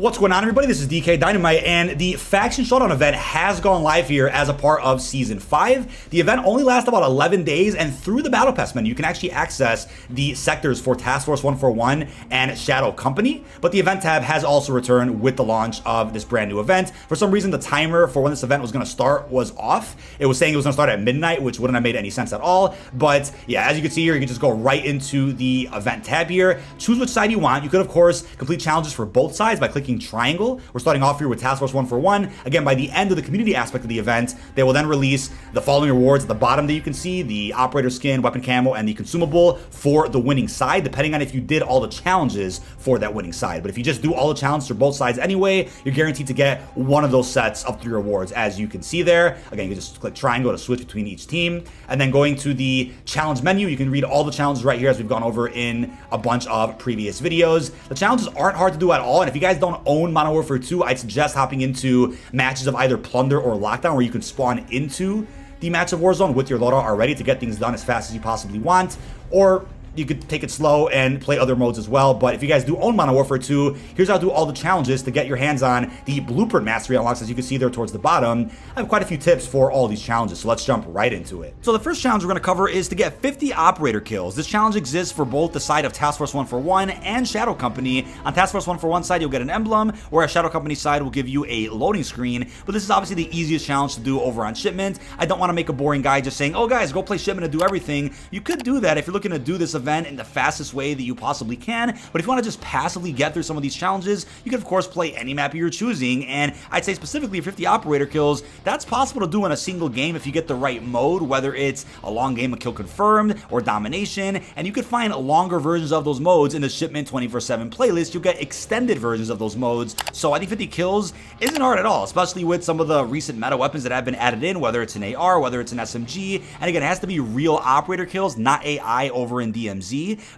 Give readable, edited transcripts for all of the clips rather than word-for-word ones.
What's going on, everybody? This is dkdynamite, and the Faction Showdown event has gone live here as a part of Season 5. The event only lasts about 11 days, and through the Battle Pass menu, you can actually access the sectors for Task Force 141 and Shadow Company, but the event tab has also returned with the launch of this brand new event. For some reason, the timer for when this event was going to start was off. It was saying it was going to start at midnight, which wouldn't have made any sense at all, but yeah, as you can see here, you can just go right into the event tab here, choose which side you want. You could, of course, complete challenges for both sides by clicking triangle. We're starting off here with Task Force 141. Again, by the end of the community aspect of the event, they will then release the following rewards at the bottom that you can see: the operator skin, weapon camo, and the consumable for the winning side, depending on if you did all the challenges for that winning side. But if you just do all the challenges for both sides anyway, you're guaranteed to get one of those sets of 3 rewards, as you can see there. Again, you can just click triangle to switch between each team. And then going to the challenge menu, you can read all the challenges right here, as we've gone over in a bunch of previous videos. The challenges aren't hard to do at all, and if you guys don't own Modern Warfare 2, I'd suggest hopping into matches of either Plunder or Lockdown, where you can spawn into the match of Warzone with your loadout already to get things done as fast as you possibly want, or you could take it slow and play other modes as well. But if you guys do own Modern Warfare 2, here's how to do all the challenges to get your hands on the Blueprint Mastery unlocks, as you can see there towards the bottom. I have quite a few tips for all these challenges, so let's jump right into it. So the first challenge we're going to cover is to get 50 operator kills. This challenge exists for both the side of Task Force 141 and Shadow Company. On Task Force 141 side, you'll get an emblem, whereas Shadow Company side will give you a loading screen. But this is obviously the easiest challenge to do over on Shipment. I don't want to make a boring guide just saying, oh guys, go play Shipment and do everything. You could do that if you're looking to do this event in the fastest way that you possibly can, but if you want to just passively get through some of these challenges, you can of course play any map you're choosing. And I'd say specifically 50 operator kills, that's possible to do in a single game if you get the right mode, whether it's a long game of kill confirmed or domination. And you could find longer versions of those modes in the Shipment 24/7 playlist. You'll get extended versions of those modes, so I think 50 kills isn't hard at all, especially with some of the recent meta weapons that have been added in, whether it's an AR, whether it's an SMG. And again, it has to be real operator kills, not AI over in DMZ.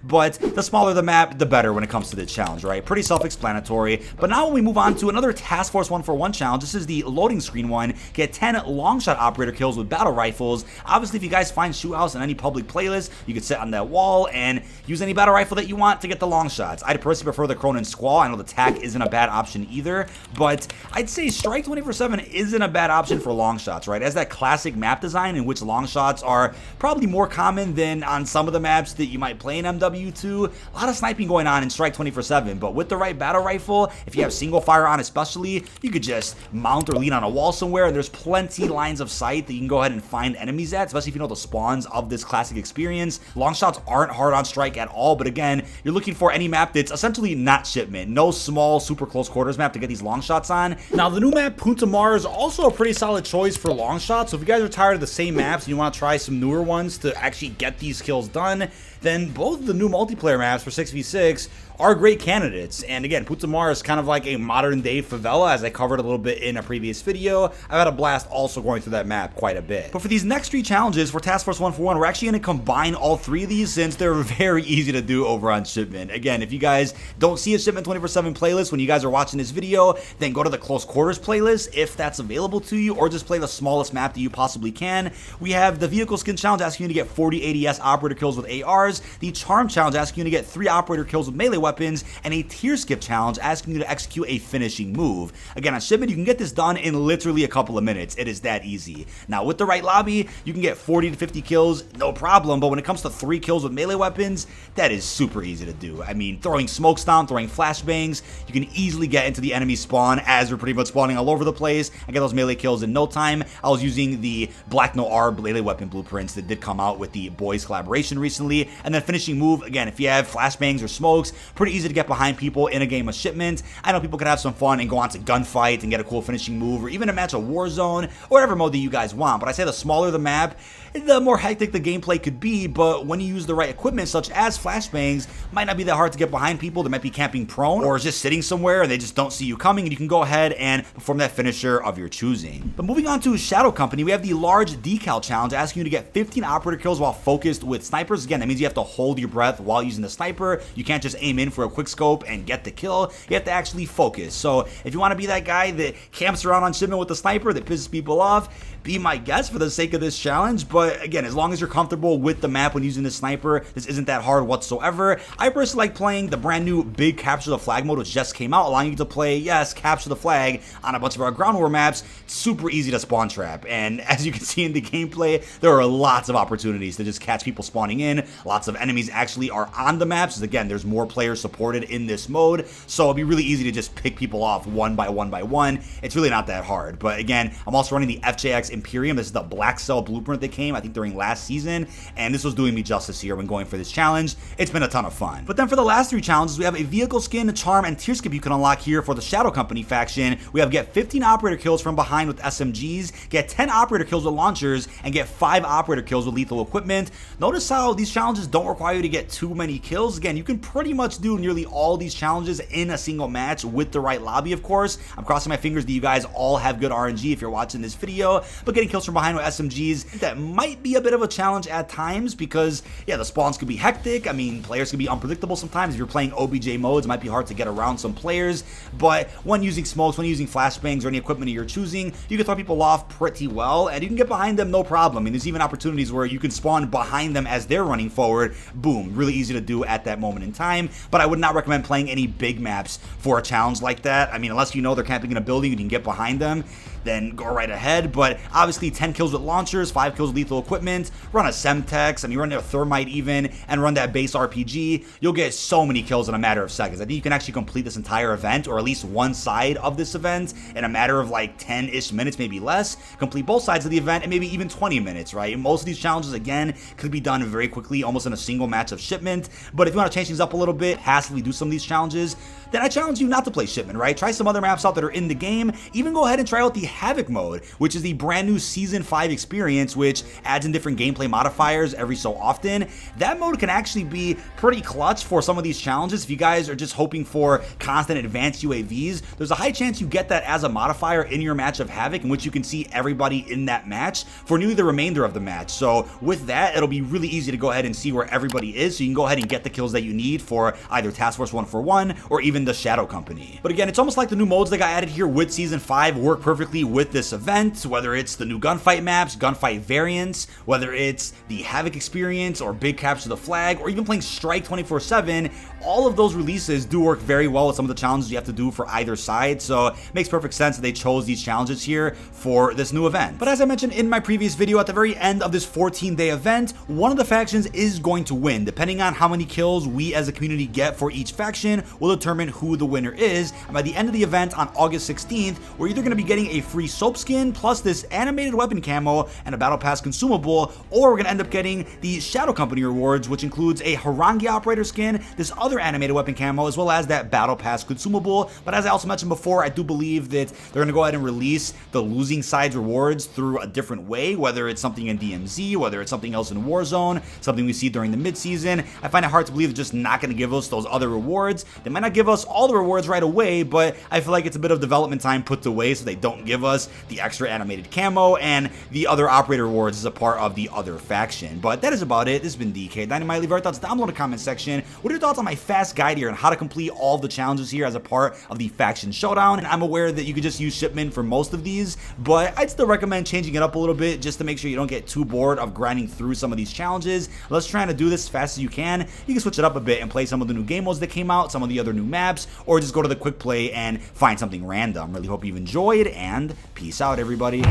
But the smaller the map, the better when it comes to the challenge, right? Pretty self-explanatory. But now when we move on to another Task Force 141 challenge, this is the loading screen one. Get 10 long shot operator kills with battle rifles. Obviously, if you guys find shoot house in any public playlist, you can sit on that wall and use any battle rifle that you want to get the long shots. I'd personally prefer the Cronin Squall. I know the TAC isn't a bad option either, but I'd say Strike 24/7 isn't a bad option for long shots, right? It has that classic map design in which long shots are probably more common than on some of the maps that you might play in MW2. A lot of sniping going on in Strike 24/7, but with the right battle rifle, if you have single fire on especially, you could just mount or lean on a wall somewhere, and there's plenty lines of sight that you can go ahead and find enemies at, especially if you know the spawns of this classic experience. Long shots aren't hard on Strike at all, but again, you're looking for any map that's essentially not Shipment. No small, super close quarters map to get these long shots on. Now, the new map, Punta Mar, is also a pretty solid choice for long shots, so if you guys are tired of the same maps and you want to try some newer ones to actually get these kills done, then both the new multiplayer maps for 6v6 are great candidates. And again, Punta Mar is kind of like a modern day favela, as I covered a little bit in a previous video. I've had a blast also going through that map quite a bit. But for these next 3 challenges for Task Force 141, we're actually going to combine all 3 of these, since they're very easy to do over on Shipment. Again, if you guys don't see a Shipment 24/7 playlist when you guys are watching this video, then go to the Close Quarters playlist if that's available to you, or just play the smallest map that you possibly can. We have the Vehicle Skin Challenge asking you to get 40 ADS operator kills with ARs, the Charm Challenge asking you to get 3 operator kills with melee weapons, and a Tier Skip Challenge asking you to execute a finishing move. Again, on Shipment, you can get this done in literally a couple of minutes. It is that easy. Now, with the right lobby, you can get 40 to 50 kills, no problem, but when it comes to 3 kills with melee weapons, that is super easy to do. I mean, throwing smokestomp, throwing flashbangs, you can easily get into the enemy spawn, as we're pretty much spawning all over the place, and get those melee kills in no time. I was using the Black Noir melee weapon blueprints that did come out with the Boys collaboration recently, and then finishing move, again, if you have flashbangs or smokes, pretty easy to get behind people in a game of Shipment. I know people could have some fun and go on to gunfight and get a cool finishing move, or even a match of Warzone, or whatever mode that you guys want. But I say the smaller the map, the more hectic the gameplay could be, but when you use the right equipment, such as flashbangs, might not be that hard to get behind people that might be camping prone, or just sitting somewhere and they just don't see you coming, and you can go ahead and perform that finisher of your choosing. But moving on to Shadow Company, we have the large decal challenge asking you to get 15 operator kills while focused with snipers. Again, that means you have to hold your breath while using the sniper. You can't just aim in for a quick scope and get the kill. You have to actually focus. So if you want to be that guy that camps around on Shipment with the sniper that pisses people off, be my guess for the sake of this challenge. But again, as long as you're comfortable with the map when using the sniper, this isn't that hard whatsoever. I personally like playing the brand new big capture the flag mode, which just came out, allowing you to play, yes, capture the flag on a bunch of our ground war maps. It's super easy to spawn trap, and as you can see in the gameplay, there are lots of opportunities to just catch people spawning in. Lots of enemies actually are on the maps, because again, there's more players supported in this mode, so it'll be really easy to just pick people off one by one by one. It's really not that hard. But again, I'm also running the FJX Imperium. This is the black cell blueprint that came, I think, during last season, and this was doing me justice here when going for this challenge. It's been a ton of fun. But then for the last 3 challenges, we have a vehicle skin, charm, and tier skip you can unlock here for the Shadow Company faction. We have get 15 operator kills from behind with SMGs, get 10 operator kills with launchers, and get 5 operator kills with lethal equipment. Notice how these challenges don't require you to get too many kills. Again, you can pretty much do nearly all these challenges in a single match with the right lobby, of course. I'm crossing my fingers that you guys all have good RNG if you're watching this video, but getting kills from behind with SMGs, that might be a bit of a challenge at times because, yeah, the spawns could be hectic. I mean, players can be unpredictable sometimes. If you're playing OBJ modes, it might be hard to get around some players, but when using smokes, when using flashbangs or any equipment you're choosing, you can throw people off pretty well, and you can get behind them no problem. I mean, there's even opportunities where you can spawn behind them as they're running forward. Boom, really easy to do at that moment in time, but I would not recommend playing any big maps for a challenge like that. I mean, unless you know they're camping in a building, you can get behind them, then go right ahead. But obviously 10 kills with launchers, 5 kills with lethal equipment, run a Semtex, and you run a Thermite even, and run that base RPG, you'll get so many kills in a matter of seconds. I think you can actually complete this entire event, or at least one side of this event, in a matter of like 10-ish minutes, maybe less. Complete both sides of the event, and maybe even 20 minutes, right? Most of these challenges, again, could be done very quickly, almost in a single match of Shipment. But if you want to change things up a little bit, passively do some of these challenges, then I challenge you not to play Shipment, right? Try some other maps out that are in the game. Even go ahead and try out the Havoc mode, which is the brand new Season 5 experience, which adds in different gameplay modifiers every so often. That mode can actually be pretty clutch for some of these challenges. If you guys are just hoping for constant advanced UAVs, there's a high chance you get that as a modifier in your match of Havoc, in which you can see everybody in that match for nearly the remainder of the match. So with that, it'll be really easy to go ahead and see where everybody is, so you can go ahead and get the kills that you need for either Task Force 141 or even the Shadow Company. But again, it's almost like the new modes that got added here with Season 5 work perfectly with this event, whether it's the new gunfight maps, gunfight variants, whether it's the Havoc experience or big capture the flag, or even playing Strike 24/7. All of those releases do work very well with some of the challenges you have to do for either side, so it makes perfect sense that they chose these challenges here for this new event. But as I mentioned in my previous video, at the very end of this 14-day event, one of the factions is going to win. Depending on how many kills we as a community get for each faction will determine who the winner is, and by the end of the event on August 16th, we're either going to be getting a free soap skin plus this animated weapon camo and a battle pass consumable, or we're going to end up getting the Shadow Company rewards, which includes a Harangi operator skin, this other animated weapon camo, as well as that battle pass consumable. But as I also mentioned before, I do believe that they're going to go ahead and release the losing side's rewards through a different way, whether it's something in DMZ, whether it's something else in Warzone, something we see during the mid-season. I find it hard to believe they're just not going to give us those other rewards. They might not give us all the rewards right away, but I feel like it's a bit of development time put away so they don't give us the extra animated camo and the other operator rewards as a part of the other faction. But that is about it. This has been dkdynamite. Leave your thoughts down below in the comment section. What are your thoughts on my fast guide here on how to complete all the challenges here as a part of the faction showdown? And I'm aware that you could just use Shipment for most of these, but I'd still recommend changing it up a little bit just to make sure you don't get too bored of grinding through some of these challenges. Let's try to do this as fast as you can. You can switch it up a bit and play some of the new game modes that came out, some of the other new maps, or just go to the quick play and find something random. Really hope you've enjoyed, and peace out, everybody.